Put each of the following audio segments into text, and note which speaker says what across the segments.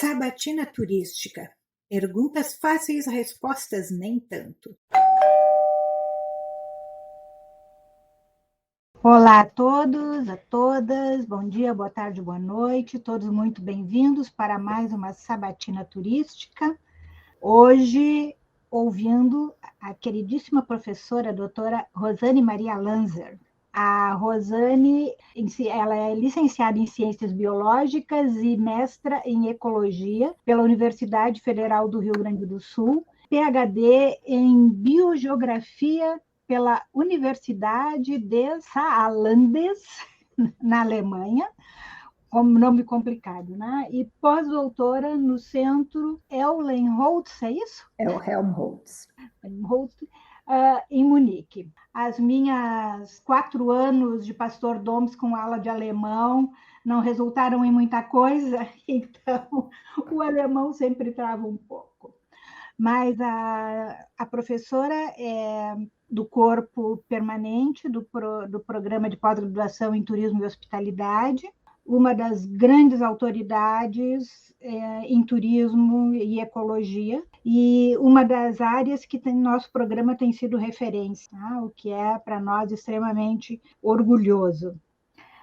Speaker 1: Sabatina Turística. Perguntas fáceis, respostas nem tanto.
Speaker 2: Olá a todos, a todas, bom dia, boa tarde, boa noite, todos muito bem-vindos para mais uma Sabatina Turística. Hoje, ouvindo a queridíssima professora, a doutora Rosane Maria Lanzer. A Rosane, ela é licenciada em Ciências Biológicas e mestra em Ecologia pela Universidade Federal do Rio Grande do Sul, PhD em Biogeografia pela Universidade de Saarlandes, na Alemanha, com nome complicado, né? E pós-doutora no Centro Helmholtz, é isso?
Speaker 3: É o Helmholtz.
Speaker 2: Em Munique. As minhas 4 anos de pastor Domes com aula de alemão não resultaram em muita coisa, então o alemão sempre trava um pouco. Mas a professora é do corpo permanente do programa de pós-graduação em turismo e hospitalidade, uma das grandes autoridades em turismo e ecologia, e uma das áreas que nosso programa tem sido referência, tá? O que é para nós extremamente orgulhoso.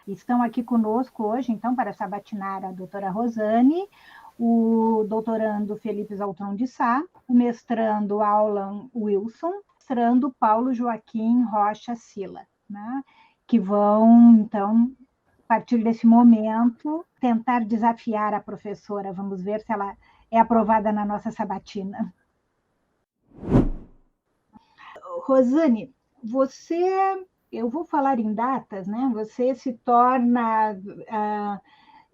Speaker 2: Estão aqui conosco hoje, então, para sabatinar a doutora Rosane, o doutorando Felipe Zaltron de Sá, o mestrando Aulan Wilson, o mestrando Paulo Joaquim Rocha Sila, né? Que vão, então, a partir desse momento, tentar desafiar a professora. Vamos ver se ela é aprovada na nossa sabatina. Rosane, eu vou falar em datas, né? Você se torna,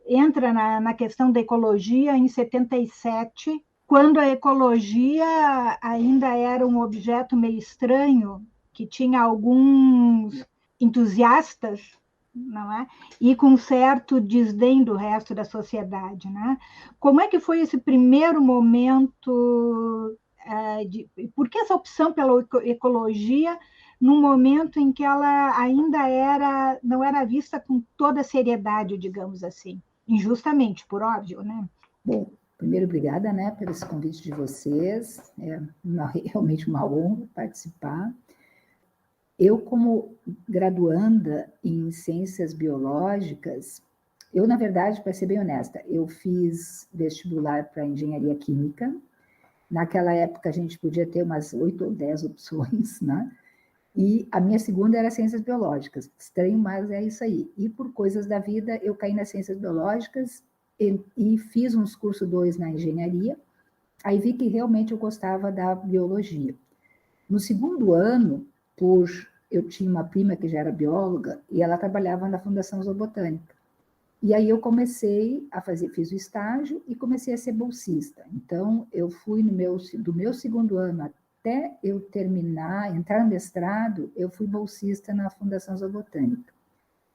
Speaker 2: entra na questão da ecologia em 77, quando a ecologia ainda era um objeto meio estranho, que tinha alguns entusiastas, não é? E com certo desdém do resto da sociedade, né? Como é que foi esse primeiro momento? Por que essa opção pela ecologia num momento em que ela ainda não era vista com toda a seriedade, digamos assim? Injustamente, por óbvio, né?
Speaker 3: Bom, primeiro, obrigada, né, pelo esse convite de vocês. É realmente uma honra participar. Eu, como graduanda em Ciências Biológicas, na verdade, para ser bem honesta, eu fiz vestibular para Engenharia Química. Naquela época, a gente podia ter umas 8 ou 10 opções, né? E a minha segunda era Ciências Biológicas. Estranho, mas é isso aí. E por coisas da vida, eu caí nas Ciências Biológicas e fiz uns cursos 2 na Engenharia. Aí vi que realmente eu gostava da Biologia. No segundo ano, eu tinha uma prima que já era bióloga e ela trabalhava na Fundação Zoobotânica. E aí eu comecei a fiz o estágio e comecei a ser bolsista. Então, eu fui do meu segundo ano até eu entrar no mestrado, eu fui bolsista na Fundação Zoobotânica.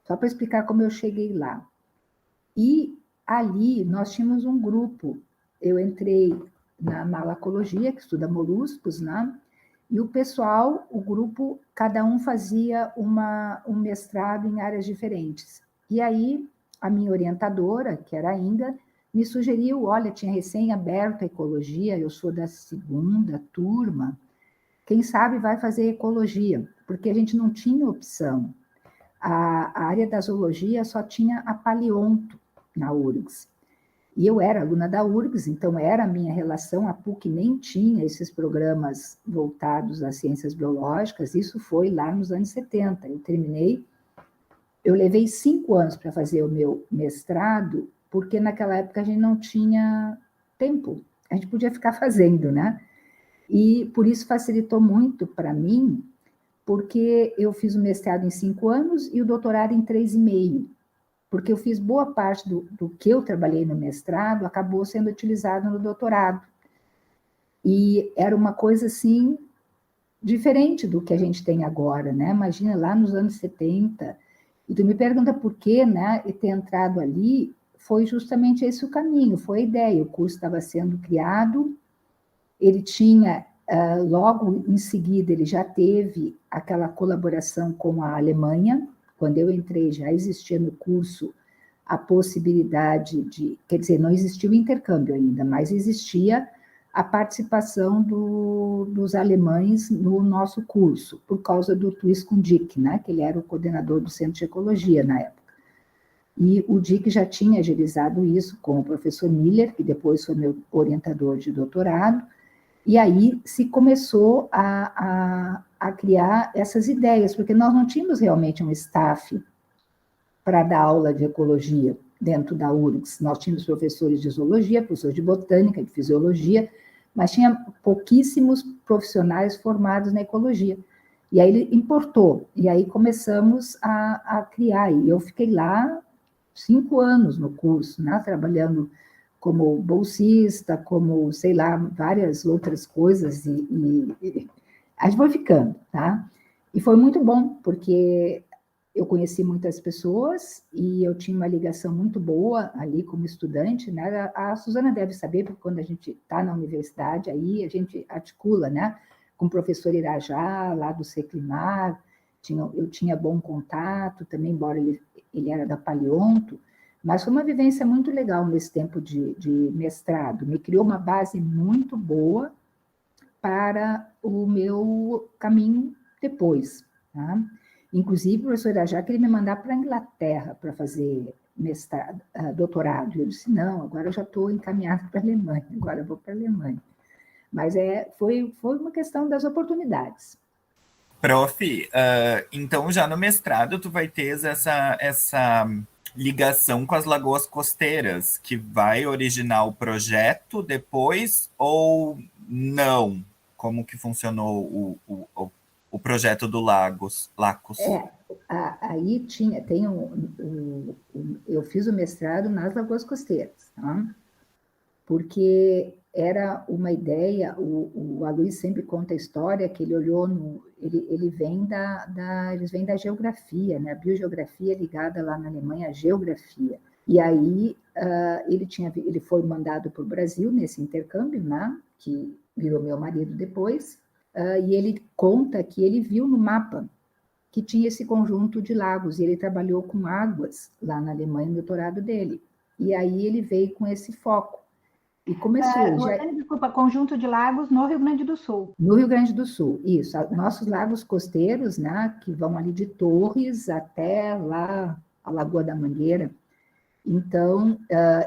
Speaker 3: Só para explicar como eu cheguei lá. E ali nós tínhamos um grupo. Eu entrei na malacologia, que estuda moluscos, né? E o pessoal, o grupo, cada um fazia um mestrado em áreas diferentes. E aí, a minha orientadora, que era a Inga, me sugeriu, olha, tinha recém-aberto a ecologia, eu sou da segunda turma, quem sabe vai fazer ecologia, porque a gente não tinha opção. A área da zoologia só tinha a paleonto na URGS. E eu era aluna da URGS, então era a minha relação, a PUC nem tinha esses programas voltados às ciências biológicas, isso foi lá nos anos 70. Eu levei 5 anos para fazer o meu mestrado, porque naquela época a gente não tinha tempo, a gente podia ficar fazendo, né? E por isso facilitou muito para mim, porque eu fiz o mestrado em 5 anos e o doutorado em 3,5. Porque eu fiz boa parte do que eu trabalhei no mestrado, acabou sendo utilizado no doutorado. E era uma coisa, assim, diferente do que a gente tem agora, né? Imagina, lá nos anos 70. E tu me pergunta por quê, né? E ter entrado ali, foi justamente esse o caminho, foi a ideia. O curso estava sendo criado, ele tinha, logo em seguida, ele já teve aquela colaboração com a Alemanha. Quando eu entrei, já existia no curso a possibilidade de, quer dizer, não existia o intercâmbio ainda, mas existia a participação dos alemães no nosso curso, por causa do Tuiscun Dick, né, que ele era o coordenador do Centro de Ecologia na época. E o Dick já tinha agilizado isso com o professor Miller, que depois foi meu orientador de doutorado, e aí se começou a criar essas ideias, porque nós não tínhamos realmente um staff para dar aula de ecologia dentro da URGS. Nós tínhamos professores de zoologia, professores de botânica, de fisiologia, mas tinha pouquíssimos profissionais formados na ecologia. E aí ele importou, e aí começamos a criar, e eu fiquei lá 5 anos no curso, né, trabalhando como bolsista, como, sei lá, várias outras coisas, e a gente foi ficando, tá? E foi muito bom, porque eu conheci muitas pessoas e eu tinha uma ligação muito boa ali como estudante, né? A Suzana deve saber, porque quando a gente está na universidade, aí a gente articula, né? Com o professor Irajá, lá do Seclimar, eu tinha bom contato também, embora ele era da Paleonto, mas foi uma vivência muito legal nesse tempo de mestrado, me criou uma base muito boa para o meu caminho depois, tá? Inclusive, o professor Irajá queria me mandar para a Inglaterra para fazer mestrado, doutorado. Eu disse, não, agora eu já estou encaminhada para a Alemanha, agora eu vou para a Alemanha. Mas foi uma questão das oportunidades.
Speaker 4: Prof, então já no mestrado tu vai ter essa ligação com as lagoas costeiras, que vai originar o projeto depois ou não? Como que funcionou o projeto do Lacos?
Speaker 3: Aí eu fiz o mestrado nas lagoas costeiras, tá? Porque era uma ideia, o Aloysio sempre conta a história que ele olhou eles vêm da geografia, né? A biogeografia ligada lá na Alemanha à geografia. E aí ele foi mandado para o Brasil nesse intercâmbio, né? Que virou meu marido depois, e ele conta que ele viu no mapa que tinha esse conjunto de lagos, e ele trabalhou com águas lá na Alemanha no doutorado dele. E aí ele veio com esse foco. E começou.
Speaker 2: Desculpa, conjunto de lagos no Rio Grande do Sul.
Speaker 3: No Rio Grande do Sul, isso. Nossos lagos costeiros, né, que vão ali de Torres até lá a Lagoa da Mangueira. Então,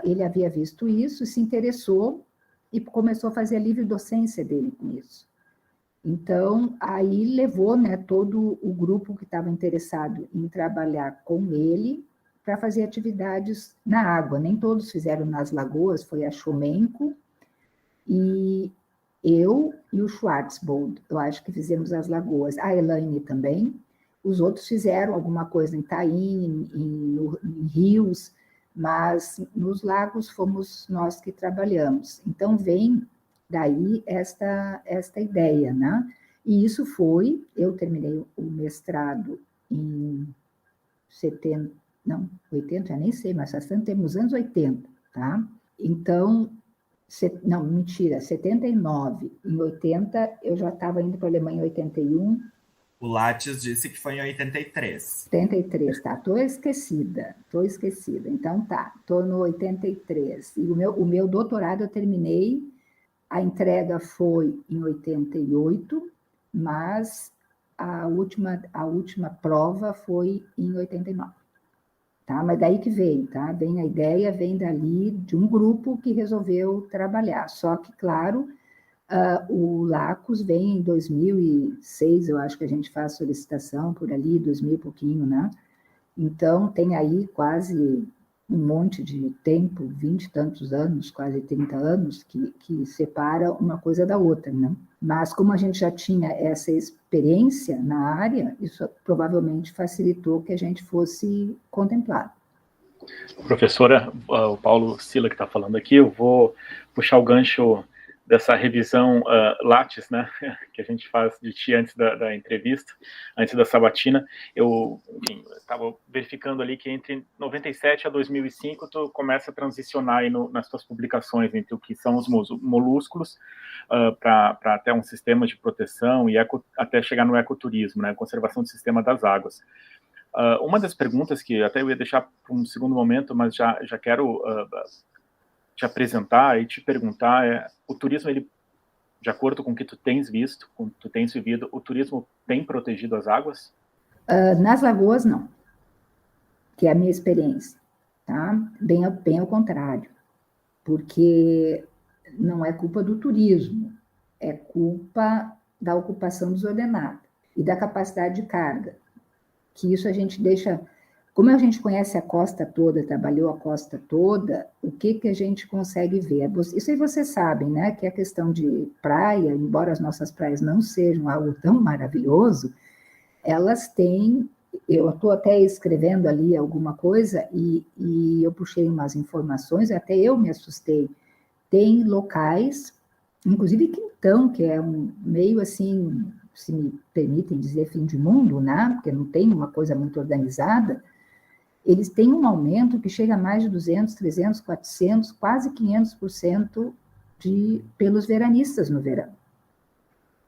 Speaker 3: ele havia visto isso, se interessou e começou a fazer a livre docência dele com isso. Então, aí levou, né, todo o grupo que estava interessado em trabalhar com ele para fazer atividades na água. Nem todos fizeram nas lagoas, foi a Chomenko e eu e o Schwarzbold, eu acho que fizemos as lagoas. A Elaine também. Os outros fizeram alguma coisa em Taim, em rios, mas nos lagos fomos nós que trabalhamos. Então, vem daí esta ideia, né? E isso eu terminei o mestrado em 80, já nem sei, mas faz tanto tempo, nos anos 80, tá? Então, não, mentira, 79. Em 80, eu já estava indo para a Alemanha em 81.
Speaker 4: O Lattes disse que foi em 83.
Speaker 3: 83, tá, estou esquecida. Então tá, estou no 83. E o meu doutorado eu terminei, a entrega foi em 88, mas a última prova foi em 89. Tá? Mas daí que vem, tá? Vem a ideia, vem dali de um grupo que resolveu trabalhar. Só que, claro, o Lacos vem em 2006, eu acho que a gente faz solicitação por ali, 2000 e pouquinho, né? Então, tem aí quase um monte de tempo, 20 e tantos anos, quase 30 anos, que separa uma coisa da outra, né? Mas como a gente já tinha essa experiência na área, isso provavelmente facilitou que a gente fosse contemplado.
Speaker 5: Professora, o Paulo Sila que está falando aqui, eu vou puxar o gancho dessa revisão Lattes, né, que a gente faz de ti antes da entrevista, antes da sabatina. Eu estava verificando ali que entre 97 a 2005 tu começa a transicionar aí nas tuas publicações entre o que são os molúsculos para até um sistema de proteção e até chegar no ecoturismo, né, conservação do sistema das águas. Uma das perguntas que até eu ia deixar para um segundo momento, mas já quero te apresentar e te perguntar é, o turismo, ele, de acordo com o que tu tens visto, com o que tu tens vivido, o turismo tem protegido as águas?
Speaker 3: Nas lagoas, não, que é a minha experiência, tá? Bem ao contrário, porque não é culpa do turismo, é culpa da ocupação desordenada e da capacidade de carga, que isso a gente deixa... Como a gente conhece a costa toda, trabalhou a costa toda, o que a gente consegue ver? Isso aí vocês sabem, né? Que a questão de praia, embora as nossas praias não sejam algo tão maravilhoso, elas têm... Eu estou até escrevendo ali alguma coisa e eu puxei umas informações, até eu me assustei. Tem locais, inclusive Quintão, que é um meio assim, se me permitem dizer, fim de mundo, né? Porque não tem uma coisa muito organizada, eles têm um aumento que chega a mais de 200, 300, 400, quase 500% pelos veranistas no verão.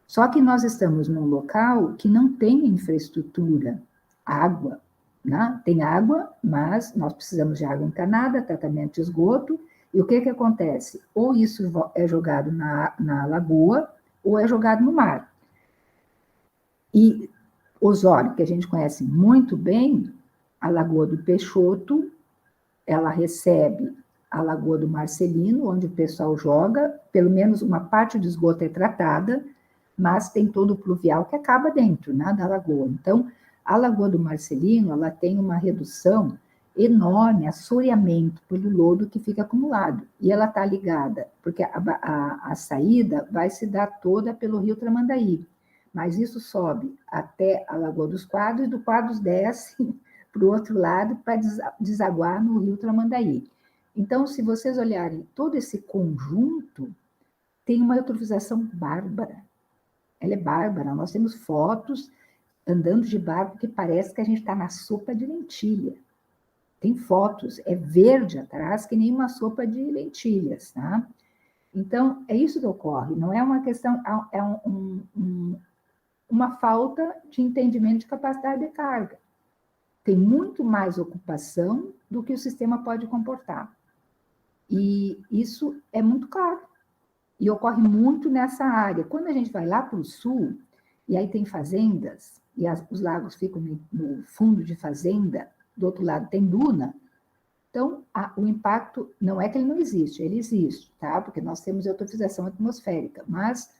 Speaker 3: Só que nós estamos num local que não tem infraestrutura, água, né? Tem água, mas nós precisamos de água encanada, tratamento de esgoto, e o que acontece? Ou isso é jogado na lagoa, ou é jogado no mar. E Osório, que a gente conhece muito bem, a Lagoa do Peixoto, ela recebe a Lagoa do Marcelino, onde o pessoal joga, pelo menos uma parte do esgoto é tratada, mas tem todo o pluvial que acaba dentro, né, da lagoa. Então, a Lagoa do Marcelino, ela tem uma redução enorme, assoreamento pelo lodo que fica acumulado. E ela está ligada, porque a saída vai se dar toda pelo Rio Tramandaí, mas isso sobe até a Lagoa dos Quadros, e do Quadros desce para o outro lado para desaguar no Rio Tramandaí. Então, se vocês olharem todo esse conjunto, tem uma eutrofização bárbara. Ela é bárbara. Nós temos fotos andando de barco que parece que a gente está na sopa de lentilha. Tem fotos, é verde atrás, que nem uma sopa de lentilhas, tá? Então, é isso que ocorre. Não é uma questão, é uma falta de entendimento de capacidade de carga. Tem muito mais ocupação do que o sistema pode comportar. E isso é muito claro. E ocorre muito nessa área. Quando a gente vai lá para o sul, e aí tem fazendas, e os lagos ficam no fundo de fazenda, do outro lado tem duna, então o impacto não é que ele não existe, ele existe, tá? Porque nós temos eutrofização atmosférica, mas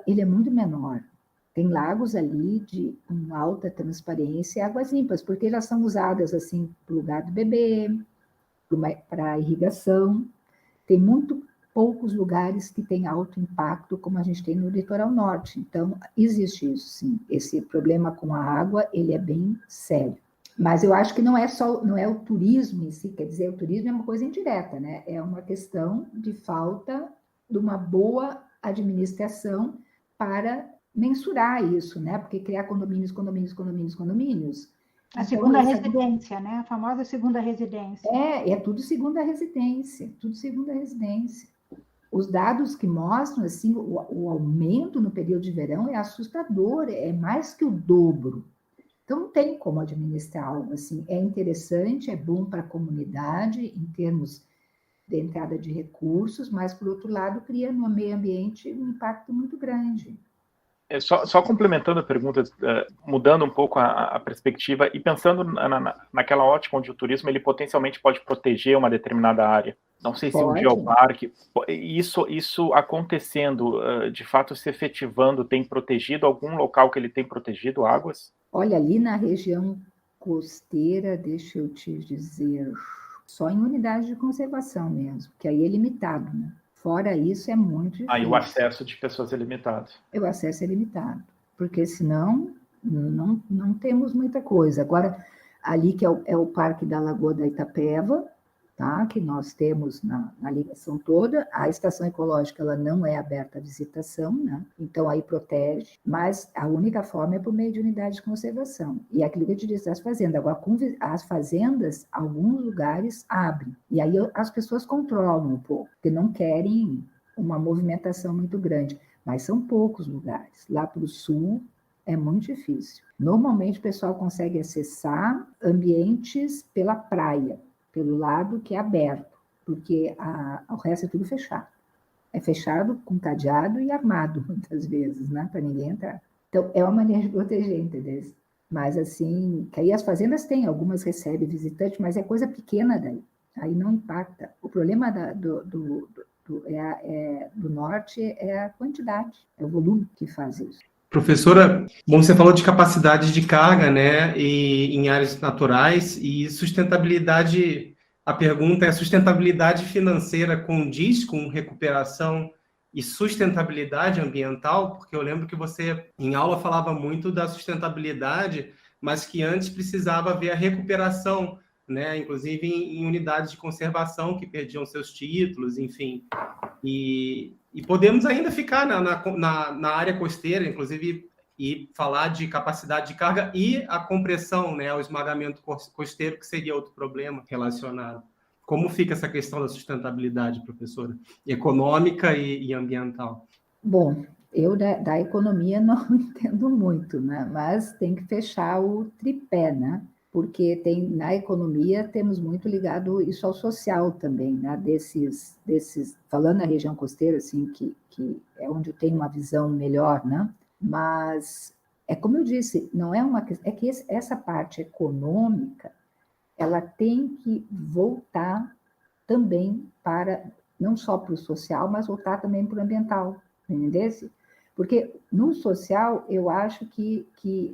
Speaker 3: ele é muito menor. Tem lagos ali de uma alta transparência e águas limpas, porque elas são usadas assim para o lugar do bebê, para irrigação. Tem muito poucos lugares que têm alto impacto, como a gente tem no litoral norte. Então, existe isso, sim. Esse problema com a água, ele é bem sério. Mas eu acho que não é o turismo em si, quer dizer, o turismo é uma coisa indireta, né? É uma questão de falta de uma boa administração para mensurar isso, né? Porque criar condomínios.
Speaker 2: A segunda residência, né? A famosa segunda residência.
Speaker 3: É tudo segunda residência, Os dados que mostram, assim, o aumento no período de verão é assustador, é mais que o dobro. Então, não tem como administrar algo assim. É interessante, é bom para a comunidade, em termos de entrada de recursos, mas, por outro lado, cria no meio ambiente um impacto muito grande.
Speaker 5: Só complementando a pergunta, mudando um pouco a perspectiva e pensando naquela ótica onde o turismo ele potencialmente pode proteger uma determinada área. Não sei se um geoparque, isso acontecendo, de fato se efetivando, tem protegido algum local que ele tem protegido águas?
Speaker 3: Olha, ali na região costeira, deixa eu te dizer, só em unidade de conservação mesmo, que aí é limitado, né? Fora isso, é muito difícil.
Speaker 5: Aí o acesso de pessoas é limitado.
Speaker 3: O acesso é limitado, porque senão não temos muita coisa. Agora, ali que é o Parque da Lagoa da Itapeva, tá? Que nós temos na ligação toda, a estação ecológica ela não é aberta à visitação, né? Então aí protege, mas a única forma é por meio de unidade de conservação. E aquilo que eu te disse das fazendas. Agora, com as fazendas, alguns lugares abrem, e aí as pessoas controlam um pouco, porque não querem uma movimentação muito grande, mas são poucos lugares. Lá para o sul é muito difícil. Normalmente o pessoal consegue acessar ambientes pela praia, pelo lado que é aberto, porque o resto é tudo fechado. É fechado com cadeado e armado, muitas vezes, né? Para ninguém entrar. Então, é uma maneira de proteger, entendeu? Mas, assim, que aí as fazendas têm, algumas recebem visitante, mas é coisa pequena daí. Aí não impacta. O problema do norte é a quantidade, é o volume que faz isso.
Speaker 6: Professora, bom, você falou de capacidade de carga, né, e em áreas naturais e sustentabilidade. A pergunta é: sustentabilidade financeira condiz com recuperação e sustentabilidade ambiental? Porque eu lembro que você, em aula, falava muito da sustentabilidade, mas que antes precisava haver a recuperação, né, inclusive em unidades de conservação que perdiam seus títulos, enfim. E podemos ainda ficar na área costeira, inclusive, e falar de capacidade de carga e a compressão, né, o esmagamento costeiro, que seria outro problema relacionado. Como fica essa questão da sustentabilidade, professora? Econômica e ambiental?
Speaker 3: Bom, eu da economia não entendo muito, né? Mas tem que fechar o tripé, né? Porque na economia temos muito ligado isso ao social também, né? Falando na região costeira, assim, que é onde eu tenho uma visão melhor, né? Mas é como eu disse, não é uma questão, é que essa parte econômica, ela tem que voltar também não só para o social, mas voltar também para o ambiental, entendeu? Porque no social, eu acho que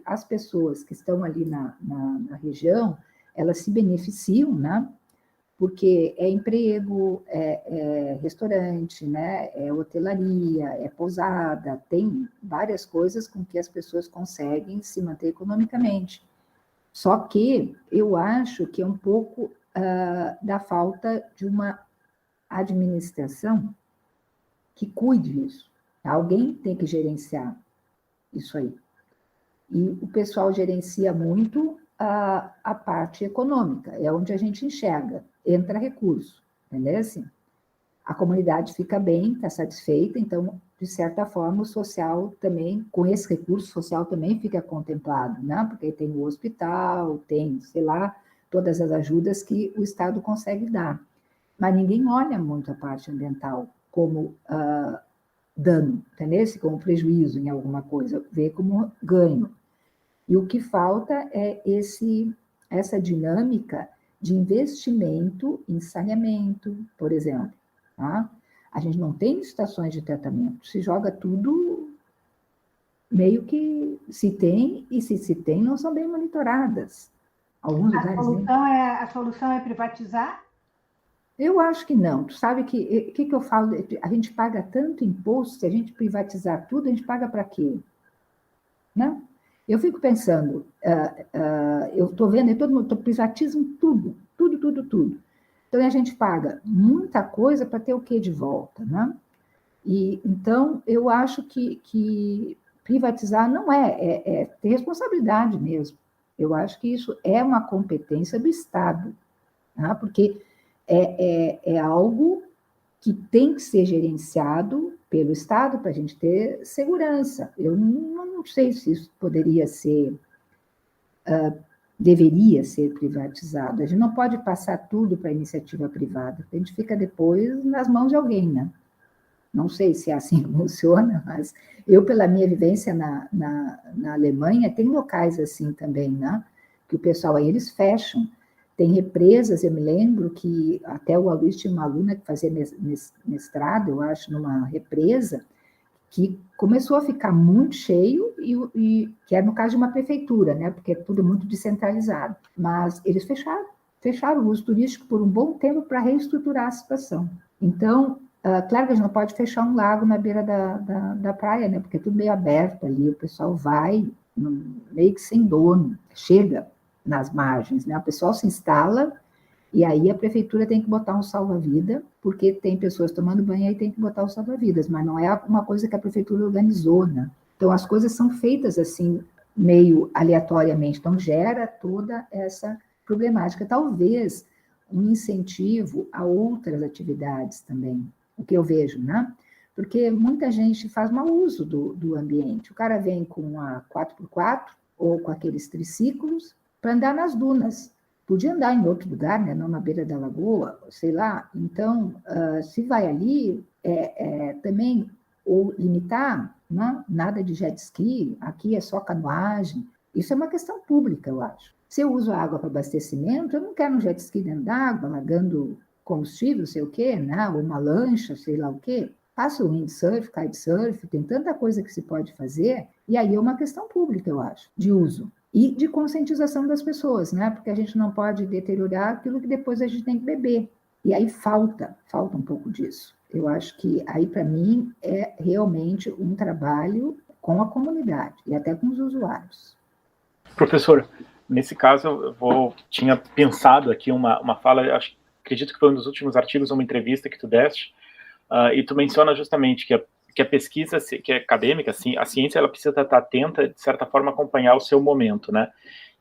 Speaker 3: as pessoas que estão ali na região, elas se beneficiam, né? Porque é emprego, é restaurante, né? É hotelaria, é pousada, tem várias coisas com que as pessoas conseguem se manter economicamente. Só que eu acho que é um pouco da falta de uma administração que cuide disso. Alguém tem que gerenciar isso aí. E o pessoal gerencia muito a parte econômica, é onde a gente enxerga, entra recurso, entendeu? Assim, a comunidade fica bem, está satisfeita, então, de certa forma, o social também, com esse recurso social também fica contemplado, né? Porque tem o hospital, tem, sei lá, todas as ajudas que o Estado consegue dar. Mas ninguém olha muito a parte ambiental como dano, entendeu? Como prejuízo em alguma coisa, vê como ganho. E o que falta é essa dinâmica de investimento em saneamento, por exemplo. Tá? A gente não tem estações de tratamento, se joga tudo meio que se tem, e se tem, não são bem monitoradas. Alguns lugares
Speaker 2: a solução é privatizar?
Speaker 3: Eu acho que não. Tu sabe que eu falo? A gente paga tanto imposto, se a gente privatizar tudo, a gente paga para quê? Né? Eu fico pensando, eu estou vendo, e todo mundo privatiza tudo. Então, a gente paga muita coisa para ter o quê de volta, né? E, então, eu acho que privatizar não é ter responsabilidade mesmo. Eu acho que isso é uma competência do Estado, né? Porque é algo que tem que ser gerenciado pelo Estado para a gente ter segurança. Eu não sei se isso poderia ser, deveria ser privatizado. A gente não pode passar tudo para a iniciativa privada, a gente fica depois nas mãos de alguém, né? Não sei se é assim que funciona, mas eu, pela minha vivência na Alemanha, tem locais assim também, né? Que o pessoal aí, eles fecham. Tem represas, eu me lembro que até o Aloysio tinha uma aluna que fazia mestrado, eu acho, numa represa, que começou a ficar muito cheio, e que era no caso de uma prefeitura, né? Porque é tudo muito descentralizado. Mas eles fecharam o uso turístico por um bom tempo para reestruturar a situação. Então, claro que a gente não pode fechar um lago na beira da praia, né? Porque é tudo meio aberto ali, o pessoal vai meio que sem dono, chega nas margens, né? O pessoal se instala e aí a prefeitura tem que botar um salva-vida, porque tem pessoas tomando banho e aí tem que botar o salva-vidas, mas não é uma coisa que a prefeitura organizou, né? Então as coisas são feitas assim, meio aleatoriamente, então gera toda essa problemática. Talvez um incentivo a outras atividades também, o que eu vejo, né? Porque muita gente faz mau uso do ambiente. O cara vem com a 4x4 ou com aqueles triciclos para andar nas dunas. Podia andar em outro lugar, né? Não na beira da lagoa, sei lá. Então, se vai ali, também ou limitar, né? Nada de jet ski, aqui é só canoagem. Isso é uma questão pública, eu acho. Se eu uso a água para abastecimento, eu não quero um jet ski dentro d'água, largando combustível, sei o quê, né? Ou uma lancha, sei lá o quê. Faço windsurf, kitesurf, tem tanta coisa que se pode fazer, e aí é uma questão pública, eu acho, de uso. E de conscientização das pessoas, né? Porque a gente não pode deteriorar aquilo que depois a gente tem que beber. E aí falta um pouco disso. Eu acho que aí, para mim, é realmente um trabalho com a comunidade e até com os usuários.
Speaker 5: Professor, nesse caso, tinha pensado aqui uma fala, acredito que foi um dos últimos artigos, uma entrevista que tu deste, e tu menciona justamente que a pesquisa, que é acadêmica, assim, a ciência ela precisa estar atenta, de certa forma, acompanhar o seu momento, né?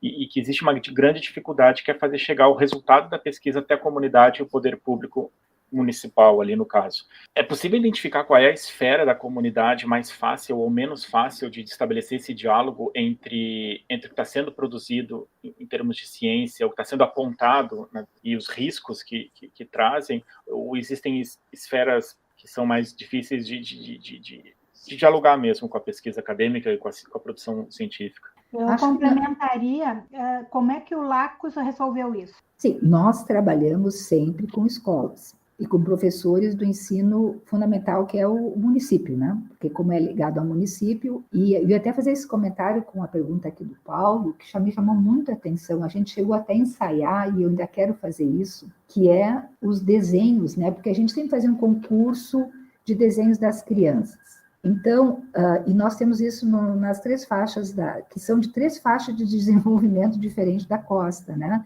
Speaker 5: E que existe uma grande dificuldade que é fazer chegar o resultado da pesquisa até a comunidade e o poder público municipal ali no caso. É possível identificar qual é a esfera da comunidade mais fácil ou menos fácil de estabelecer esse diálogo entre o que está sendo produzido em termos de ciência, o que está sendo apontado, né, e os riscos que trazem, ou existem esferas que são mais difíceis de dialogar mesmo com a pesquisa acadêmica e com a produção científica?
Speaker 2: Eu complementaria, como é que o Lacus resolveu isso?
Speaker 3: Sim, nós trabalhamos sempre com escolas e com professores do ensino fundamental, que é o município, né? Porque como é ligado ao município, e eu ia até fazer esse comentário com a pergunta aqui do Paulo, que me chamou muito a atenção, a gente chegou até a ensaiar, e eu ainda quero fazer isso, que é os desenhos, né? Porque a gente sempre fazia um concurso de desenhos das crianças. Então, e nós temos isso nas 3 faixas, que são de 3 faixas de desenvolvimento diferentes da Costa, né?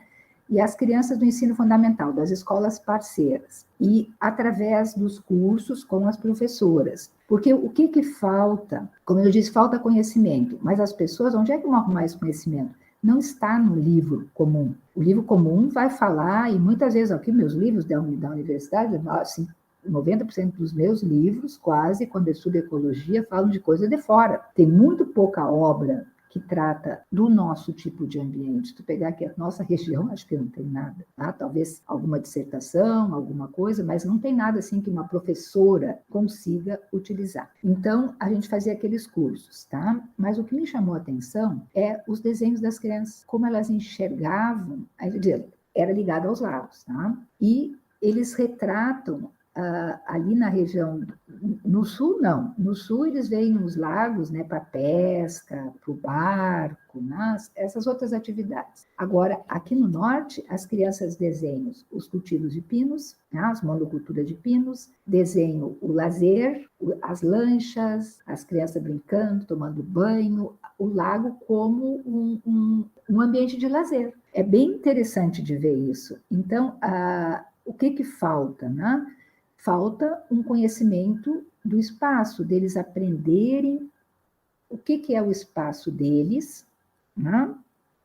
Speaker 3: E as crianças do ensino fundamental, das escolas parceiras, e através dos cursos com as professoras. Porque o que falta? Como eu disse, falta conhecimento, mas as pessoas, onde é que vão arrumar esse conhecimento? Não está no livro comum. O livro comum vai falar, e muitas vezes aqui meus livros da universidade, assim, 90% dos meus livros, quase, quando eu estudo ecologia, falam de coisa de fora. Tem muito pouca obra que trata do nosso tipo de ambiente. Se tu pegar aqui a nossa região, acho que não tem nada, tá? Talvez alguma dissertação, alguma coisa, mas não tem nada assim que uma professora consiga utilizar. Então, a gente fazia aqueles cursos, tá? Mas o que me chamou a atenção é os desenhos das crianças, como elas enxergavam, era ligado aos lagos, tá? E eles retratam ali na região, no sul não, no sul eles veem os lagos, né, para pesca, para o barco, né, essas outras atividades. Agora, aqui no norte, as crianças desenham os cultivos de pinos, né, as monoculturas de pinos, desenham o lazer, as lanchas, as crianças brincando, tomando banho, o lago como um ambiente de lazer. É bem interessante de ver isso. Então, o que falta, né? Falta um conhecimento do espaço, deles aprenderem o que é o espaço deles, né?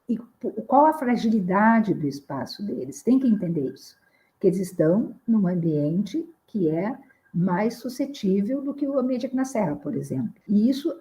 Speaker 3: E qual a fragilidade do espaço deles. Tem que entender isso, que eles estão num ambiente que é mais suscetível do que o ambiente aqui na Serra, por exemplo. E isso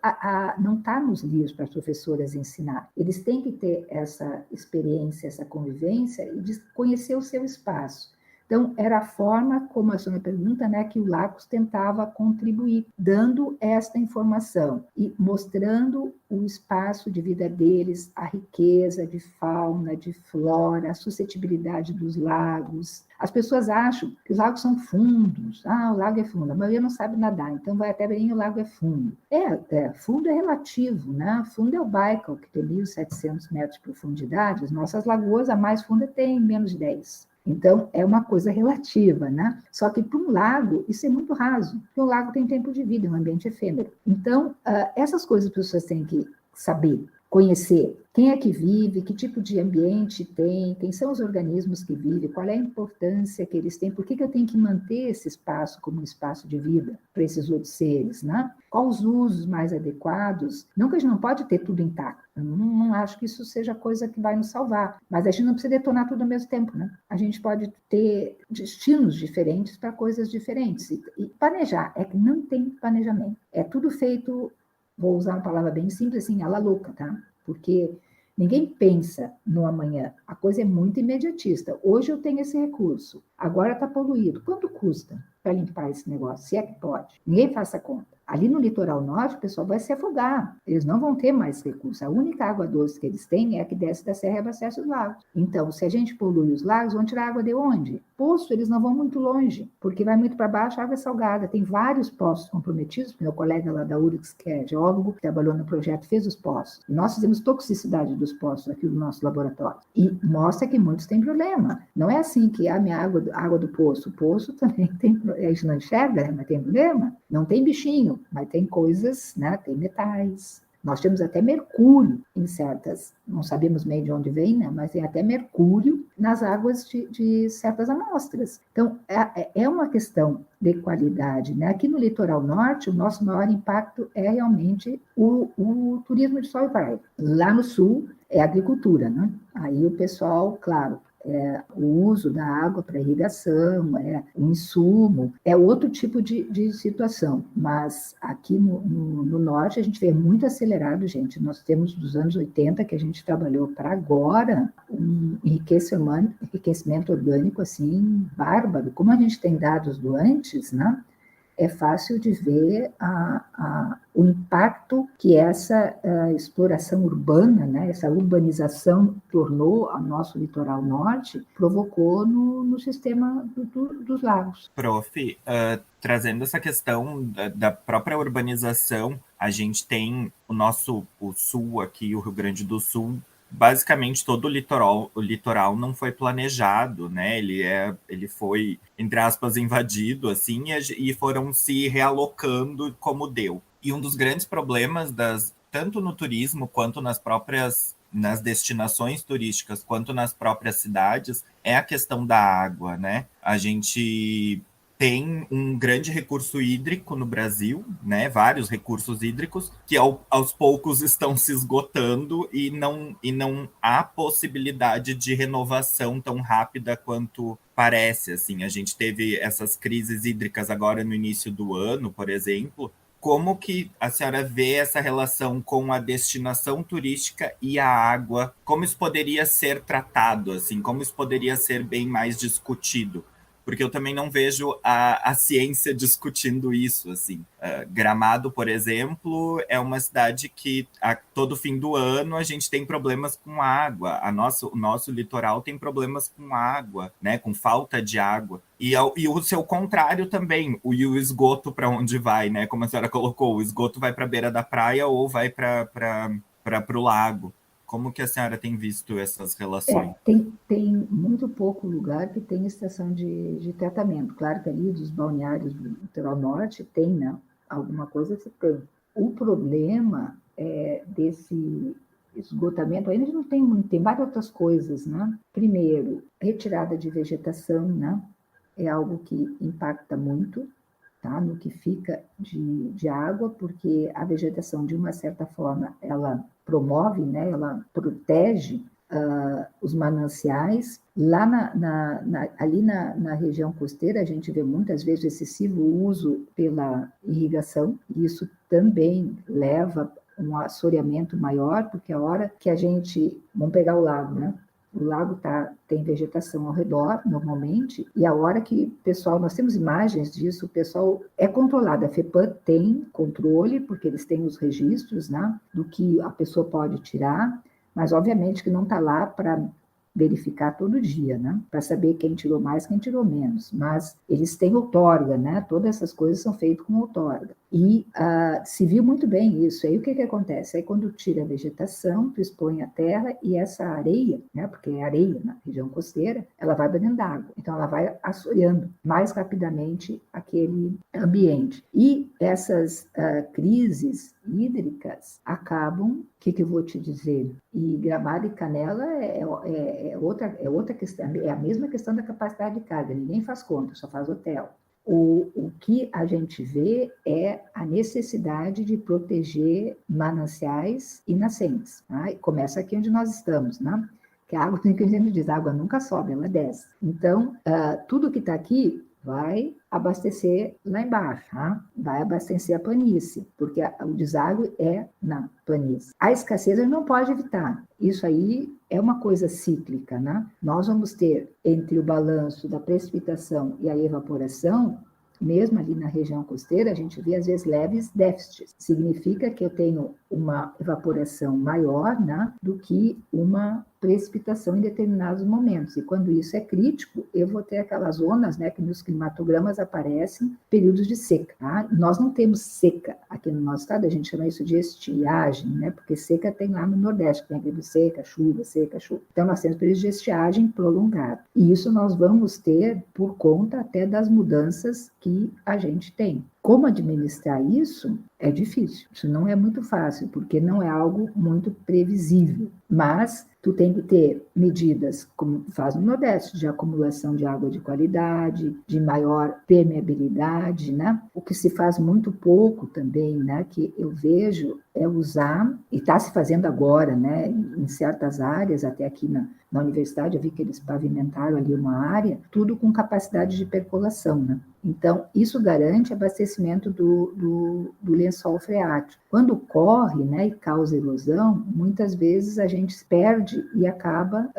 Speaker 3: não está nos livros para as professoras ensinar. Eles têm que ter essa experiência, essa convivência e de conhecer o seu espaço. Então, era a forma, como a senhora pergunta, né, que o Lacus tentava contribuir, dando esta informação e mostrando o espaço de vida deles, a riqueza de fauna, de flora, a suscetibilidade dos lagos. As pessoas acham que os lagos são fundos. O lago é fundo. A maioria não sabe nadar, então vai até bem, o lago é fundo. Fundo é relativo, né? Fundo é o Baikal, que tem 1.700 metros de profundidade. As nossas lagoas, a mais funda tem menos de 10. Então, é uma coisa relativa, né? Só que para um lago, isso é muito raso, porque o lago tem tempo de vida, é um ambiente efêmero. Então, essas coisas as pessoas têm que saber. conhecer quem é que vive, que tipo de ambiente tem, quem são os organismos que vivem, qual é a importância que eles têm, por que eu tenho que manter esse espaço como um espaço de vida para esses outros seres, né? Quais os usos mais adequados? Não que a gente não pode ter tudo intacto, eu não acho que isso seja coisa que vai nos salvar, mas a gente não precisa detonar tudo ao mesmo tempo, né? A gente pode ter destinos diferentes para coisas diferentes, e planejar, é que não tem planejamento, é tudo feito, vou usar uma palavra bem simples assim, à la louca, tá? Porque ninguém pensa no amanhã, a coisa é muito imediatista. Hoje eu tenho esse recurso, agora está poluído. Quanto custa para limpar esse negócio? Se é que pode. Ninguém faça conta. Ali no litoral norte, o pessoal vai se afogar. Eles não vão ter mais recursos. A única água doce que eles têm é a que desce da serra e abastece os lagos. Então, se a gente polui os lagos, vão tirar água de onde? Poço, eles não vão muito longe, porque vai muito para baixo, a água é salgada. Tem vários poços comprometidos. Meu colega lá da URGS, que é geólogo, que trabalhou no projeto, fez os poços. E nós fizemos toxicidade dos poços aqui no nosso laboratório. E mostra que muitos têm problema. Não é assim que a minha água do poço. O poço também tem, a gente não enxerga, né, mas tem problema. Não tem bichinho, mas tem coisas, né? Tem metais. Nós temos até mercúrio em certas, não sabemos meio de onde vem, né? Mas tem até mercúrio nas águas de certas amostras. Então, é uma questão de qualidade, né? Aqui no litoral norte, o nosso maior impacto é realmente o turismo de sol e praia. Lá no sul, é a agricultura, né? Aí o pessoal, claro, o uso da água para irrigação, o insumo, é outro tipo de situação. Mas aqui no norte a gente vê muito acelerado, gente. Nós temos dos anos 80 que a gente trabalhou para agora um enriquecimento orgânico assim, bárbaro. Como a gente tem dados do antes, né? É fácil de ver o impacto que essa exploração urbana, né, essa urbanização tornou ao nosso litoral norte, provocou no sistema dos lagos.
Speaker 4: Prof, trazendo essa questão da própria urbanização, a gente tem o sul aqui, o Rio Grande do Sul, basicamente todo o litoral não foi planejado, né? Ele foi, entre aspas, invadido, assim, e foram se realocando como deu. E um dos grandes problemas tanto no turismo quanto nas destinações turísticas, quanto nas próprias cidades, é a questão da água, né? A gente tem um grande recurso hídrico no Brasil, né? Vários recursos hídricos que aos poucos estão se esgotando e não há possibilidade de renovação tão rápida quanto parece. Assim, a gente teve essas crises hídricas agora no início do ano, por exemplo. Como que a senhora vê essa relação com a destinação turística e a água? Como isso poderia ser tratado? Assim, como isso poderia ser bem mais discutido? Porque eu também não vejo a ciência discutindo isso, assim. Gramado, por exemplo, é uma cidade que todo fim do ano a gente tem problemas com água. O nosso litoral tem problemas com água, né? Com falta de água. E o seu contrário também, o esgoto para onde vai, né? Como a senhora colocou, o esgoto vai para a beira da praia ou vai para o lago. Como que a senhora tem visto essas relações?
Speaker 3: Tem muito pouco lugar que tem estação de tratamento. Claro que ali dos balneários do litoral norte tem, né? Alguma coisa se tem. O problema desse esgotamento, ainda não tem muito, tem várias outras coisas, né? Primeiro, retirada de vegetação, né? É algo que impacta muito, tá? No que fica de água, porque a vegetação, de uma certa forma, ela promove, né? Ela protege os mananciais. Lá ali na região costeira, a gente vê muitas vezes excessivo uso pela irrigação, e isso também leva um assoreamento maior, porque a hora que a gente... Vamos pegar o lago, né? O lago tem vegetação ao redor, normalmente, e a hora que o pessoal... Nós temos imagens disso, o pessoal é controlado. A FEPAM tem controle, porque eles têm os registros, né, do que a pessoa pode tirar, mas obviamente que não está lá para verificar todo dia, né, para saber quem tirou mais, quem tirou menos. Mas eles têm outorga, né, todas essas coisas são feitas com outorga. E se viu muito bem isso. Aí o que acontece? Aí quando tira a vegetação, tu expõe a terra e essa areia, né, porque é areia na região costeira, ela vai dentro d'água. Então ela vai assoreando mais rapidamente aquele ambiente. E essas crises hídricas acabam, o que eu vou te dizer? E Gramado e Canela é outra questão, é a mesma questão da capacidade de carga, ninguém faz conta, só faz hotel. O que a gente vê é a necessidade de proteger mananciais e nascentes. Tá? E começa aqui onde nós estamos, né? Que a água, tem que a gente diz, a água nunca sobe, ela desce. Então, tudo que está aqui vai abastecer lá embaixo, tá? Vai abastecer a planície, porque o deságue é na planície. A escassez a gente não pode evitar. Isso aí é uma coisa cíclica, né? Nós vamos ter, entre o balanço da precipitação e a evaporação, mesmo ali na região costeira, a gente vê, às vezes, leves déficits. Significa que eu tenho uma evaporação maior, né, do que uma precipitação em determinados momentos. E quando isso é crítico, eu vou ter aquelas zonas, né, que nos climatogramas aparecem períodos de seca. Tá? Nós não temos seca aqui no nosso estado, a gente chama isso de estiagem, né, porque seca tem lá no Nordeste, tem período seca, chuva. Então, nós temos períodos de estiagem prolongado. E isso nós vamos ter por conta até das mudanças que a gente tem. Como administrar isso é difícil. Isso não é muito fácil, porque não é algo muito previsível. Mas tu tem que ter medidas, como faz no Nordeste, de acumulação de água de qualidade, de maior permeabilidade, né? O que se faz muito pouco também, né? Que eu vejo é usar, e está se fazendo agora, né? Em certas áreas, até aqui na universidade, eu vi que eles pavimentaram ali uma área, tudo com capacidade de percolação, né? Então, isso garante abastecimento do lençol freático. Quando corre, né, e causa erosão, muitas vezes a gente perde e acaba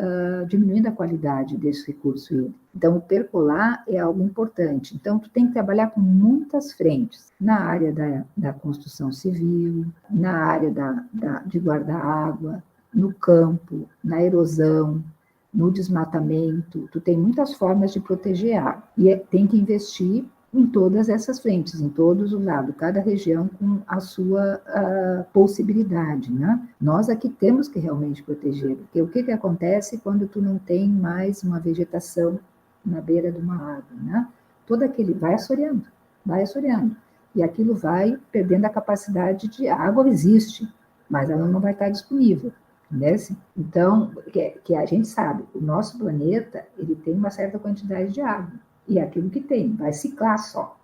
Speaker 3: diminuindo a qualidade desse recurso hídrico. Então, o percolar é algo importante. Então, tu tem que trabalhar com muitas frentes. Na área da construção civil, na área de guardar água, no campo, na erosão, no desmatamento. Tu tem muitas formas de proteger a água. E tem que investir em todas essas frentes, em todos os lados, cada região com a sua possibilidade, né? Nós aqui temos que realmente proteger, porque o que acontece quando tu não tem mais uma vegetação na beira de uma água, né? Todo aquele vai assoreando, e aquilo vai perdendo a capacidade de... A água existe, mas ela não vai estar disponível. Entendeu? Então, que a gente sabe, o nosso planeta, ele tem uma certa quantidade de água, e aquilo que tem, vai ciclar só.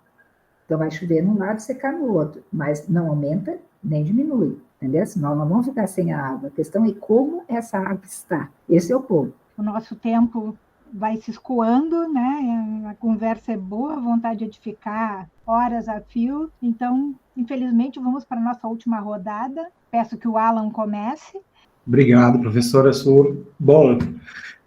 Speaker 3: Então, vai chover num lado e secar no outro, mas não aumenta nem diminui, entendeu? Senão nós vamos ficar sem a água. A questão é como essa água está. Esse é o ponto.
Speaker 2: O nosso tempo vai se escoando, né? A conversa é boa, a vontade é de ficar horas a fio. Então, infelizmente, vamos para a nossa última rodada. Peço que o Alan comece.
Speaker 6: Obrigado, professora Sur. Bom,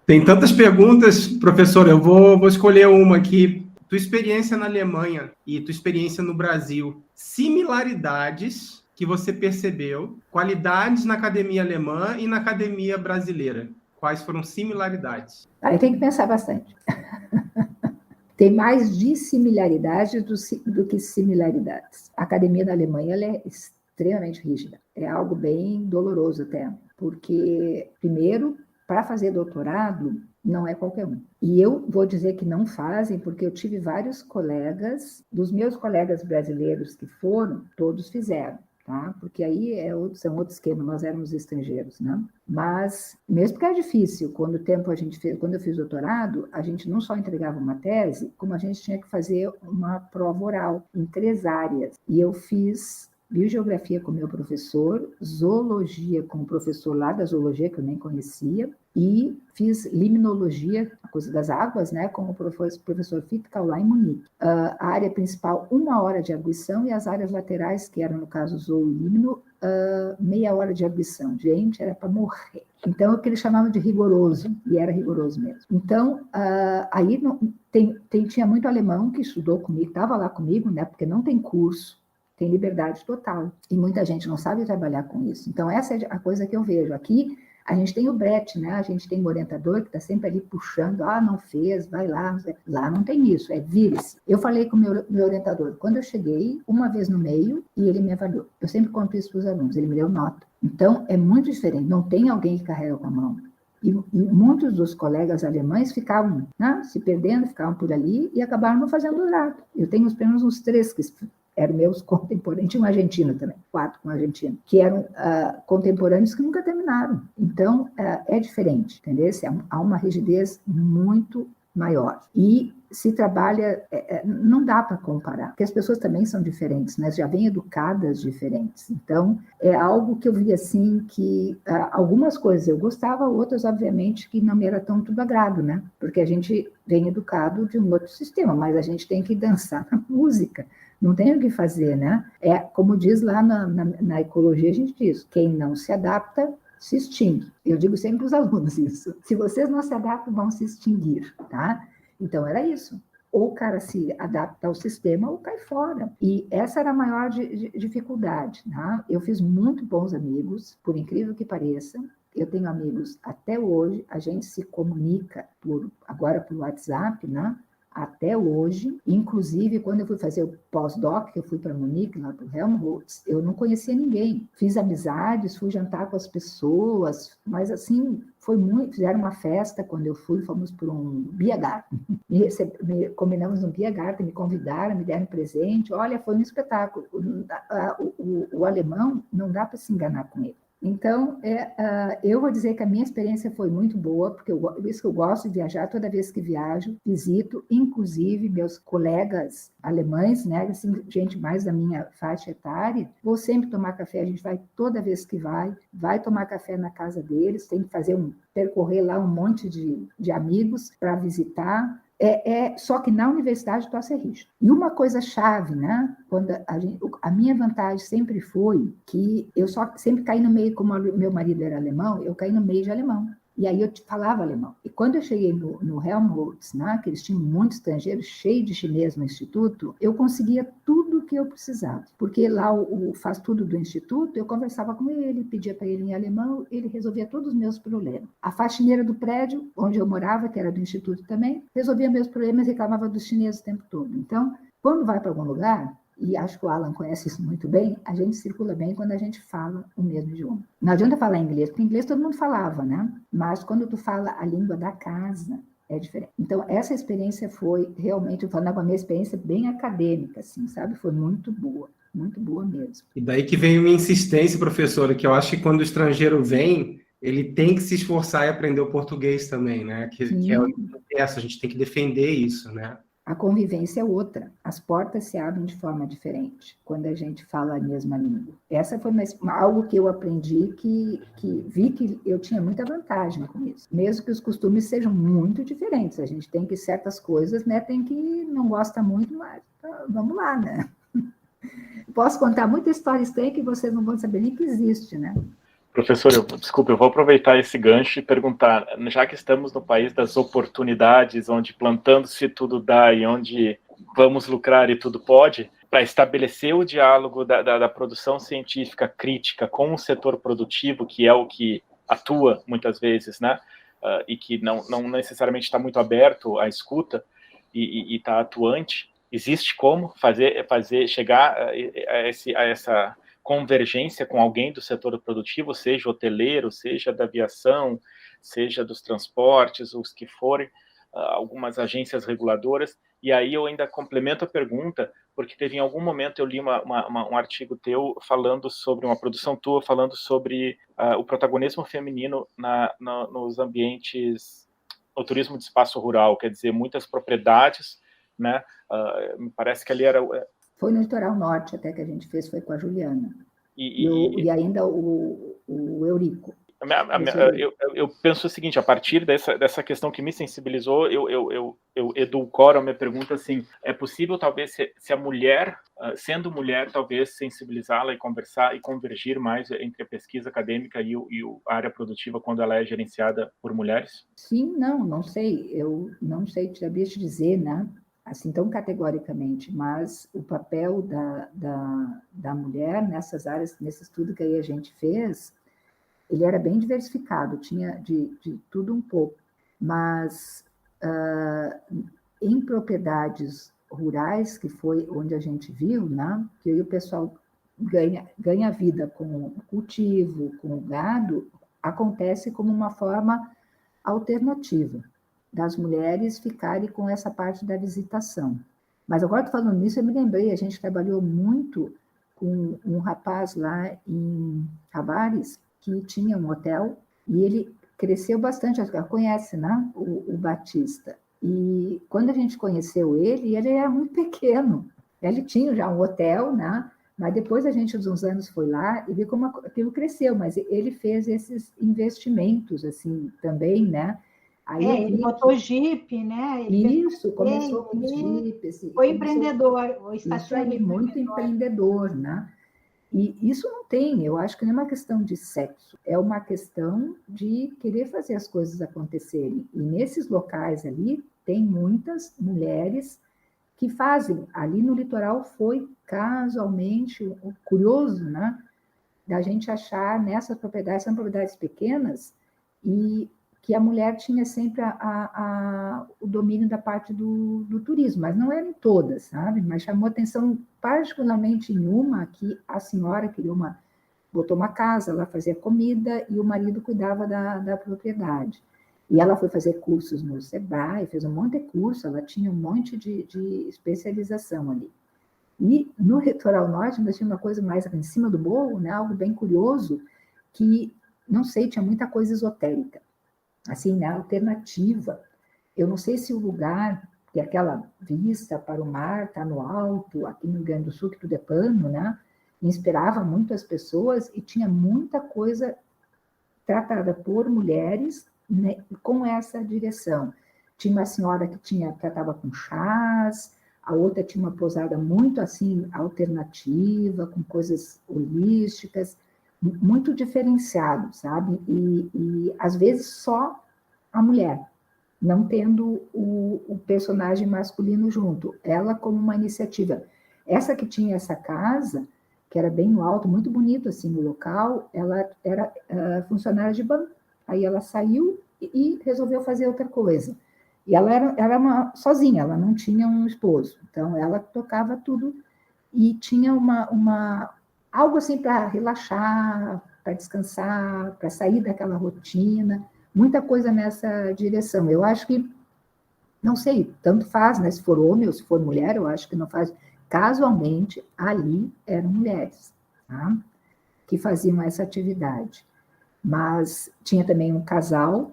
Speaker 6: tem tantas perguntas, professora, eu vou escolher uma aqui. Tua experiência na Alemanha e tua experiência no Brasil, similaridades que você percebeu, qualidades na academia alemã e na academia brasileira. Quais foram similaridades?
Speaker 3: Aí tem que pensar bastante. Tem mais dissimilaridades do que similaridades. A academia da Alemanha ela é extremamente rígida. É algo bem doloroso até, porque, primeiro, para fazer doutorado, não é qualquer um. E eu vou dizer que não fazem, porque eu tive vários colegas, dos meus colegas brasileiros que foram, todos fizeram, tá? Porque aí são outro esquema, nós éramos estrangeiros, né? Mas, mesmo que é difícil, quando eu fiz doutorado, a gente não só entregava uma tese, como a gente tinha que fazer uma prova oral em 3 áreas. E eu fiz biogeografia com meu professor, zoologia com o professor lá da zoologia, que eu nem conhecia, e fiz limnologia, a coisa das águas, né, com o professor Fittkau lá em Munique. A área principal, 1 hora de arguição, e as áreas laterais, que eram, no caso, zoo e limno, meia hora de arguição. Gente, era para morrer. Então, é o que eles chamavam de rigoroso, e era rigoroso mesmo. Então, aí tinha muito alemão que estudou comigo, estava lá comigo, né, porque não tem curso, tem liberdade total. E muita gente não sabe trabalhar com isso. Então, essa é a coisa que eu vejo. Aqui, A gente tem o Brett, né? A gente tem um orientador que está sempre ali puxando, não fez, vai lá. Lá não tem isso, vire-se. Eu falei com o meu orientador, quando eu cheguei, uma vez no meio, e ele me avaliou. Eu sempre conto isso para os alunos, ele me deu nota. Então, é muito diferente, não tem alguém que carrega com a mão. E muitos dos colegas alemães ficavam, né, se perdendo, ficavam por ali e acabaram não fazendo doutorado. Eu tenho pelo menos uns 3 que eram meus contemporâneos, tinha um argentino também, 4 com um argentino, que eram contemporâneos que nunca terminaram. Então, é diferente, entendeu? Há uma rigidez muito maior. E se trabalha, não dá para comparar, porque as pessoas também são diferentes, né? Já vêm educadas diferentes. Então, é algo que eu vi assim, que algumas coisas eu gostava, outras, obviamente, que não me era tão tudo agrado, né? Porque a gente vem educado de um outro sistema, mas a gente tem que dançar na música. Não tem o que fazer, né? Como diz lá na ecologia, a gente diz, quem não se adapta, se extingue. Eu digo sempre para os alunos isso. Se vocês não se adaptam, vão se extinguir, tá? Então, era isso. Ou o cara se adapta ao sistema ou cai fora. E essa era a maior dificuldade, tá? Eu fiz muito bons amigos, por incrível que pareça. Eu tenho amigos até hoje, a gente se comunica agora por WhatsApp, né? Até hoje, inclusive quando eu fui fazer o pós-doc, que eu fui para Munique, lá para o Helmholtz, eu não conhecia ninguém. Fiz amizades, fui jantar com as pessoas, mas assim, fizeram uma festa quando eu fui, fomos para um Biergarten. Combinamos no Biergarten, me convidaram, me deram presente. Olha, foi um espetáculo. O alemão, não dá para se enganar com ele. Então, eu vou dizer que a minha experiência foi muito boa, porque isso que eu gosto de viajar, toda vez que viajo, visito, inclusive meus colegas alemães, né, assim, gente mais da minha faixa etária, vou sempre tomar café, a gente vai toda vez que vai tomar café na casa deles, tem que percorrer lá um monte de amigos para visitar. Só que na universidade o troço é rígido. E uma coisa chave, né? Quando a minha vantagem sempre foi que eu só sempre caí no meio, como meu marido era alemão, eu caí no meio de alemão. E aí eu falava alemão. E quando eu cheguei no Helmholtz, né, que eles tinham muito estrangeiro, cheio de chinês no instituto, eu conseguia tudo o que eu precisava. Porque lá o faz tudo do instituto, eu conversava com ele, pedia para ele em alemão, ele resolvia todos os meus problemas. A faxineira do prédio, onde eu morava, que era do instituto também, resolvia meus problemas e reclamava dos chineses o tempo todo. Então, quando vai para algum lugar, e acho que o Alan conhece isso muito bem, a gente circula bem quando a gente fala o mesmo idioma. Não adianta falar inglês, porque inglês todo mundo falava, né? Mas quando tu fala a língua da casa, é diferente. Então, essa experiência foi realmente, eu falando a minha experiência bem acadêmica, assim, sabe? Foi muito boa mesmo.
Speaker 6: E daí que vem uma insistência, professora, que eu acho que quando o estrangeiro vem, ele tem que se esforçar e aprender o português também, né? Que é a gente tem que defender isso, né?
Speaker 3: A convivência é outra. As portas se abrem de forma diferente quando a gente fala a mesma língua. Essa foi algo que eu aprendi que vi que eu tinha muita vantagem com isso. Mesmo que os costumes sejam muito diferentes. A gente tem que, certas coisas, né, tem que não gosta muito, mas vamos lá, né? Posso contar muita história estranha que vocês não vão saber nem que existe, né?
Speaker 5: Professor, desculpe, eu vou aproveitar esse gancho e perguntar, já que estamos no país das oportunidades, onde plantando-se tudo dá e onde vamos lucrar e tudo pode, para estabelecer o diálogo da produção científica crítica com o setor produtivo, que é o que atua muitas vezes, né, e que não necessariamente está muito aberto à escuta e está atuante, existe como chegar a essa convergência com alguém do setor produtivo, seja hoteleiro, seja da aviação, seja dos transportes, os que forem, algumas agências reguladoras. E aí eu ainda complemento a pergunta, porque teve em algum momento eu li um artigo teu falando sobre uma produção tua, falando sobre o protagonismo feminino nos ambientes, no turismo de espaço rural, quer dizer, muitas propriedades, né? Me parece que ali era...
Speaker 3: Foi no Litoral Norte até que a gente fez, foi com a Juliana. E ainda o Eurico.
Speaker 5: Eu penso o seguinte, a partir dessa questão que me sensibilizou, eu edulcoro a minha pergunta assim, é possível talvez se a mulher, sendo mulher, talvez sensibilizá-la e conversar e convergir mais entre a pesquisa acadêmica e a área produtiva quando ela é gerenciada por mulheres?
Speaker 3: Sim, não sei, eu não sei, sabia te dizer, né? Assim, tão categoricamente, mas o papel da mulher nessas áreas, nesse estudo que aí a gente fez, ele era bem diversificado, tinha de tudo um pouco, mas em propriedades rurais, que foi onde a gente viu, né, que aí o pessoal ganha vida com o cultivo, com o gado, acontece como uma forma alternativa das mulheres ficarem com essa parte da visitação. Mas agora, falando nisso, eu me lembrei, a gente trabalhou muito com um rapaz lá em Tavares, que tinha um hotel, e ele cresceu bastante, acho que conhece, né, o Batista. E quando a gente conheceu ele era muito pequeno. Ele tinha já um hotel, né, mas depois a gente, uns anos, foi lá e viu como aquilo cresceu, mas ele fez esses investimentos, assim, também, né?
Speaker 2: Aí ele botou Jeep, né?
Speaker 3: Isso, começou com Jeep.
Speaker 2: Foi empreendedor.
Speaker 3: Isso aí, muito empreendedor, né? E isso não tem, eu acho que não é uma questão de sexo, é uma questão de querer fazer as coisas acontecerem. E nesses locais ali, tem muitas mulheres que fazem. Ali no litoral foi casualmente curioso, né? Da gente achar nessas propriedades, são propriedades pequenas, e que a mulher tinha sempre o domínio da parte do turismo, mas não eram todas, sabe? Mas chamou atenção particularmente em uma que a senhora botou uma casa, ela fazia comida e o marido cuidava da propriedade. E ela foi fazer cursos no Sebrae, fez um monte de curso, ela tinha um monte de especialização ali. E no Litoral Norte, nós tínhamos uma coisa mais em cima do morro, né? Algo bem curioso, que, não sei, tinha muita coisa esotérica, assim, né? Alternativa. Eu não sei se o lugar, que é aquela vista para o mar, está no alto, aqui no Rio Grande do Sul, que tudo é plano, né? Inspirava muito as pessoas e tinha muita coisa tratada por mulheres, né, com essa direção. Tinha uma senhora que tratava com chás, a outra tinha uma pousada muito assim, alternativa, com coisas holísticas, muito diferenciado, sabe? E às vezes só a mulher, não tendo o personagem masculino junto, ela como uma iniciativa. Essa que tinha essa casa, que era bem no alto, muito bonito assim no local, ela era funcionária de banco. Aí ela saiu e resolveu fazer outra coisa. E ela era sozinha, ela não tinha um esposo. Então, ela tocava tudo e tinha algo assim para relaxar, para descansar, para sair daquela rotina. Muita coisa nessa direção. Eu acho que, não sei, tanto faz, né? Se for homem ou se for mulher, eu acho que não faz. Casualmente, ali eram mulheres, tá? Que faziam essa atividade. Mas tinha também um casal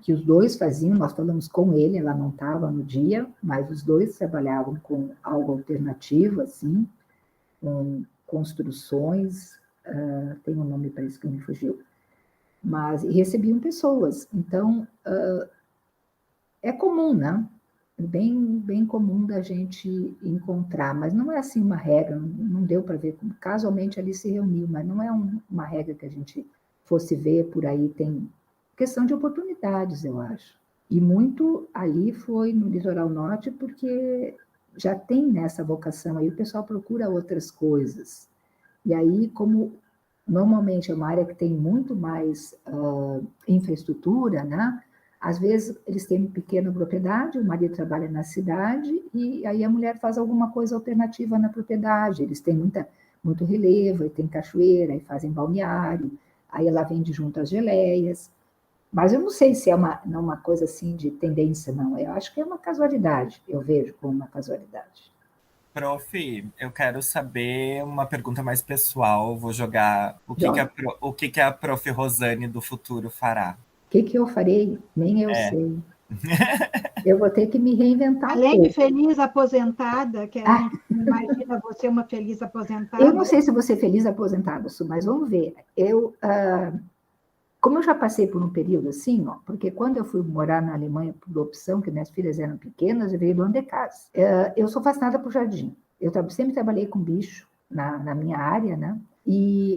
Speaker 3: que os dois faziam, nós falamos com ele, ela não estava no dia, mas os dois trabalhavam com algo alternativo, assim, com construções, tem um nome para isso que me fugiu, mas e recebiam pessoas. Então, é comum, né? Bem comum da gente encontrar, mas não é assim uma regra, não deu para ver, casualmente ali se reuniu, mas não é uma regra que a gente fosse ver por aí, tem questão de oportunidades, eu acho. E muito ali foi no Litoral Norte, porque já tem nessa vocação aí, o pessoal procura outras coisas. E aí, como normalmente é uma área que tem muito mais infraestrutura, né? Às vezes eles têm uma pequena propriedade, o marido trabalha na cidade, e aí a mulher faz alguma coisa alternativa na propriedade. Eles têm muito relevo, e tem cachoeira, e fazem balneário, aí ela vende junto às geleias. Mas eu não sei se é uma coisa assim de tendência, não. Eu acho que é uma casualidade, eu vejo como uma casualidade.
Speaker 4: Prof, eu quero saber uma pergunta mais pessoal. Vou jogar o que a Prof. Rosane do futuro fará.
Speaker 3: O que eu farei? Nem eu sei. Eu vou ter que me reinventar.
Speaker 2: Além de feliz aposentada, que a gente imagina você uma feliz aposentada.
Speaker 3: Eu não sei se você é feliz aposentada, Su, mas vamos ver. Como eu já passei por um período assim, porque quando eu fui morar na Alemanha por opção, que minhas filhas eram pequenas, eu veio dono de casa. Eu sou fascinada por jardim. Eu sempre trabalhei com bicho na minha área, né?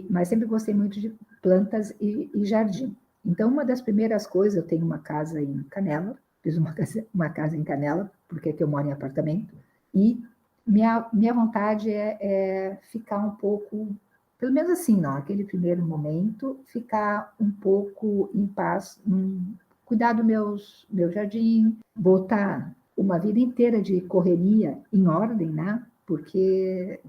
Speaker 3: Mas sempre gostei muito de plantas e jardim. Então, uma das primeiras coisas, eu tenho uma casa em Canela, fiz uma casa em Canela, porque aqui eu moro em apartamento, e minha vontade é ficar um pouco pelo menos assim, não, naquele primeiro momento, ficar um pouco em paz, cuidar do meu jardim, botar uma vida inteira de correria em ordem, né? Porque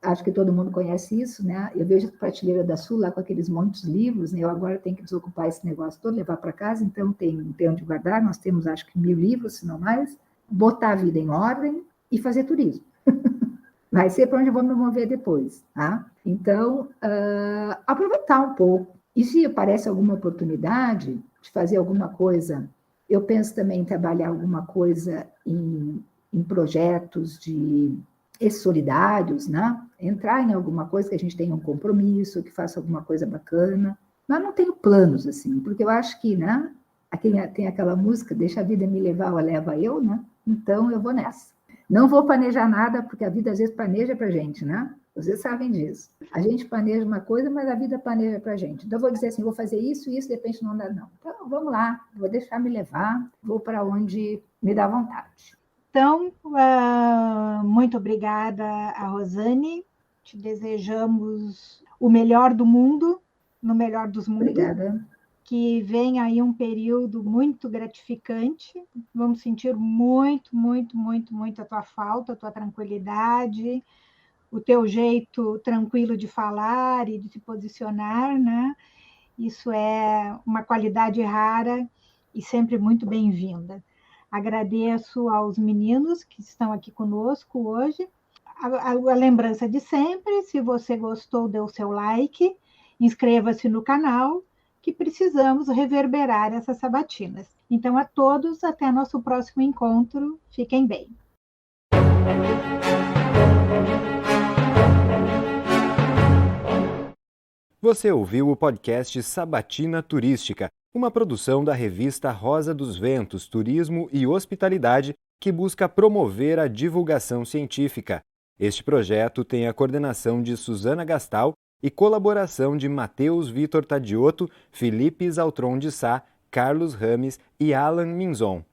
Speaker 3: acho que todo mundo conhece isso, né? Eu vejo a prateleira da Sul lá com aqueles montes de livros, né? Eu agora tenho que desocupar esse negócio todo, levar para casa, então tem onde guardar, nós temos acho que 1000 livros, se não mais, botar a vida em ordem e fazer turismo. Vai ser para onde eu vou me mover depois, tá? Então, aproveitar um pouco. E se aparece alguma oportunidade de fazer alguma coisa, eu penso também em trabalhar alguma coisa em projetos solidários, né? Entrar em alguma coisa que a gente tenha um compromisso, que faça alguma coisa bacana. Mas não tenho planos, assim, porque eu acho que, né? Tem aquela música, deixa a vida me levar ou leva eu, né? Então, eu vou nessa. Não vou planejar nada, porque a vida às vezes planeja para a gente, né? Vocês sabem disso. A gente planeja uma coisa, mas a vida planeja para a gente. Então, eu vou dizer assim, vou fazer isso, e isso, de repente não dá, não. Então, vamos lá, vou deixar me levar, vou para onde me dá vontade.
Speaker 2: Então, muito obrigada a Rosane. Te desejamos o melhor do mundo, no melhor dos mundos.
Speaker 3: Obrigada.
Speaker 2: Que venha aí um período muito gratificante. Vamos sentir muito, muito, muito, muito a tua falta, a tua tranquilidade, o teu jeito tranquilo de falar e de se posicionar, né? Isso é uma qualidade rara e sempre muito bem-vinda. Agradeço aos meninos que estão aqui conosco hoje. A lembrança de sempre, se você gostou, dê o seu like, inscreva-se no canal, que precisamos reverberar essas sabatinas. Então, a todos, até nosso próximo encontro. Fiquem bem.
Speaker 7: Você ouviu o podcast Sabatina Turística, uma produção da revista Rosa dos Ventos, Turismo e Hospitalidade, que busca promover a divulgação científica. Este projeto tem a coordenação de Suzana Gastal e colaboração de Matheus Vitor Tadioto, Felipe Zaltron de Sá, Carlos Rames e Alan Minzon.